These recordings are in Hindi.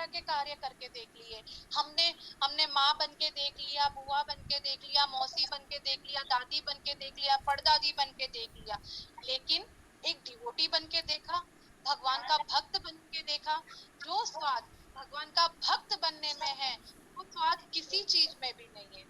तरह के कार्य करके देख लिए। हमने हमने माँ बन के देख लिया, बुआ बन के देख लिया, मौसी बन के देख लिया, दादी बन के देख लिया, परदादी बन के देख लिया, लेकिन एक डिवोटी बन के देखा, भगवान का भक्त बन के देखा। जो स्वाद भगवान का भक्त बनने में है, वो स्वाद किसी चीज में भी नहीं है।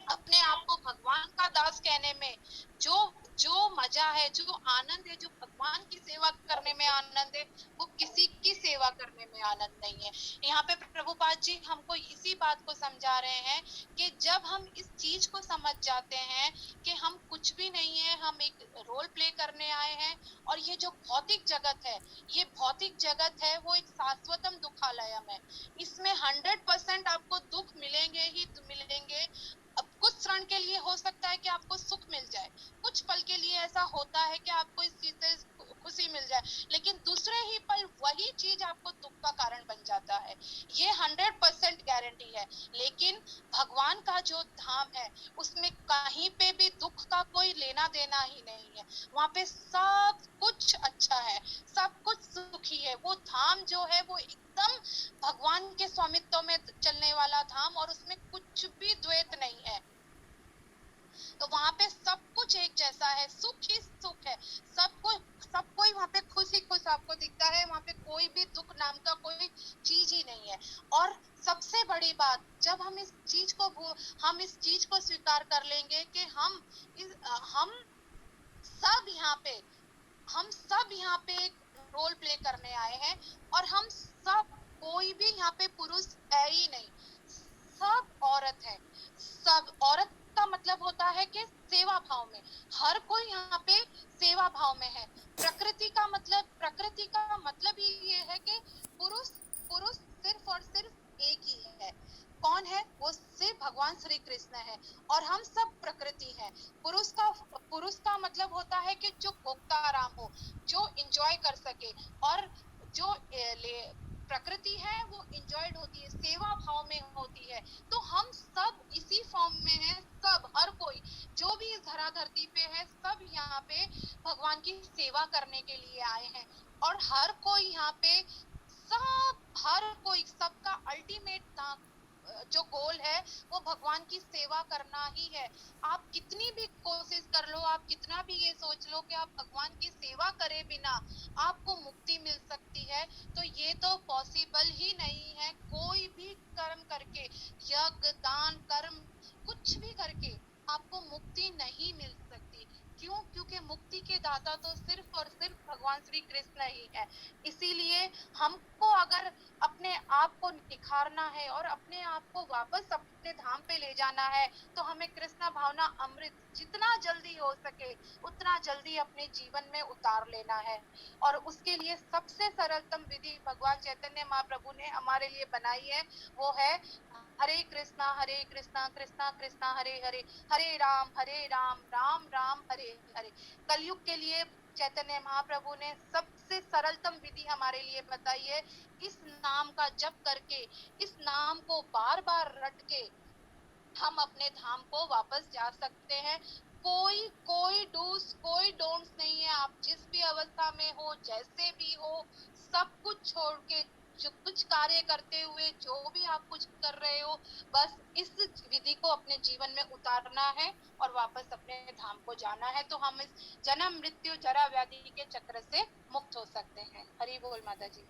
अपने आप को भगवान का दास कहने में जो जो मजा है, जो आनंद है, जो भगवान की सेवा करने में आनंद है, वो किसी की सेवा करने में आनंद नहीं है। यहाँ पे प्रभुपाद जी हमको इसी बात को समझा रहे हैं कि जब हम इस चीज को समझ जाते हैं कि हम कुछ भी नहीं है, हम एक रोल प्ले करने आए हैं, और ये जो भौतिक जगत है, ये भौतिक जगत है, वो एक शाश्वतम दुखालयम है। इसमें 100% आपको दुख मिलेंगे ही मिलेंगे। अब कुछ क्षण के लिए हो सकता है कि आपको सुख मिल जाए, कुछ पल के लिए ऐसा होता है कि आपको इस चीज से खुशी मिल जाए, लेकिन दूसरे ही पल वही चीज आपको दुख का कारण बन जाता है। ये 100% गारंटी है। लेकिन भगवान का जो धाम है, उसमें कहीं पे भी दुख का कोई लेना देना ही नहीं है। वहां पे सब कुछ अच्छा है, सब कुछ सुखी है। वो धाम जो है वो एकदम भगवान के स्वामित्व में चलने वाला धाम, और उसमें कुछ भी द्वैत नहीं है। तो वहां पे सब कुछ एक जैसा है, सुख ही सुख है, सब कोई वहां पे खुश ही खुश आपको दिखता है। वहां पे कोई भी दुख नाम का कोई चीज ही नहीं है। और सबसे बड़ी बात, जब हम इस चीज को स्वीकार कर लेंगे कि हम सब यहाँ पे हम सब यहाँ पे एक रोल प्ले करने आए हैं, और हम सब, कोई भी यहाँ पे पुरुष है ही नहीं, सब औरत है। सब औरत का मतलब होता है कि सेवा भाव में, हर कोई यहाँ पे सेवा भाव में है। प्रकृति का मतलब ही ये है कि पुरुष पुरुष सिर्फ और सिर्फ एक ही है। कौन है वो? सिर्फ भगवान श्री कृष्ण है, और हम सब प्रकृति है। पुरुष का मतलब होता है कि जो भोक्ताराम हो, जो इंजॉय कर सके, और जो प्रकृति है वो इंजॉयड होती है, सेवा भाव में होती है। तो हम सब इसी फॉर्म में हैं, सब, हर कोई जो भी इस धराधरती पे है, सब यहाँ पे भगवान की सेवा करने के लिए आए हैं। और हर कोई यहाँ पे, हर कोई, सबका अल्टीमेट जो गोल है वो भगवान की सेवा करना ही है। आप कितनी भी कोशिश कर लो, आप कितना भी ये सोच लो कि आप भगवान की सेवा करे बिना आपको मुक्ति मिल सकती है, तो ये तो पॉसिबल ही नहीं है। कोई भी कर्म करके, यज्ञ दान कर्म कुछ भी करके आपको मुक्ति नहीं मिल सकती। क्यों? क्योंकि मुक्ति के दाता तो सिर्फ और सिर्फ भगवान श्री कृष्ण ही है। इसीलिए हमको अगर अपने आप को निखारना है और अपने आप को वापस अपने धाम पे ले जाना है, तो हमें कृष्णा भावना अमृत जितना जल्दी हो सके उतना जल्दी अपने जीवन में उतार लेना है। और उसके लिए सबसे सरलतम विधि भगवान चैतन्य महाप्रभु ने हमारे लिए बनाई है, वो है हरे कृष्णा कृष्णा कृष्णा हरे हरे, हरे राम राम राम हरे हरे। कलयुग के लिए चैतन्य महाप्रभु ने सबसे सरलतम विधि हमारे लिए बताई है। इस नाम का जप करके, इस नाम को बार बार रट के हम अपने धाम को वापस जा सकते हैं। कोई कोई डूस कोई डोंट्स नहीं है। आप जिस भी अवस्था में हो, जैसे भी हो, सब कुछ छोड़ के, जो कुछ कार्य करते हुए जो भी आप कुछ कर रहे हो, बस इस विधि को अपने जीवन में उतारना है और वापस अपने धाम को जाना है। तो हम इस जन्म मृत्यु जरा व्याधि के चक्र से मुक्त हो सकते हैं। हरि बोल माता जी।